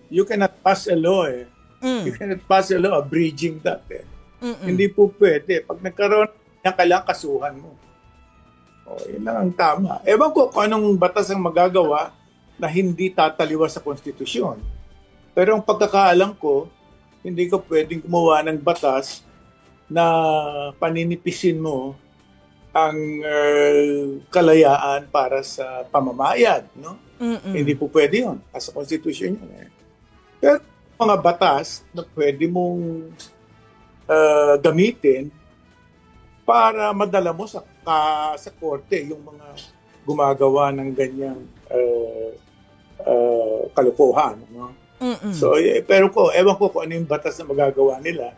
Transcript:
you cannot pass a law eh. You cannot pass a law abridging that eh. Hindi po pwede. Pag nagkaroon yan, kailangan kasuhan mo. O, yun lang ang tama. Ewan ko kung anong batas ang magagawa na hindi tataliwas sa konstitusyon. Pero ang pagkakaalam ko, hindi ka pwedeng gumawa ng batas na paninipisin mo ang kalayaan para sa pamamayad, no? Hindi po pwede yun. As a constitution yun eh. Pero mga batas na pwede mong gamitin para madala mo sa korte yung mga gumagawa ng ganyang kalokohan, no? So, pero ewan ko kung ano yung batas na magagawa nila.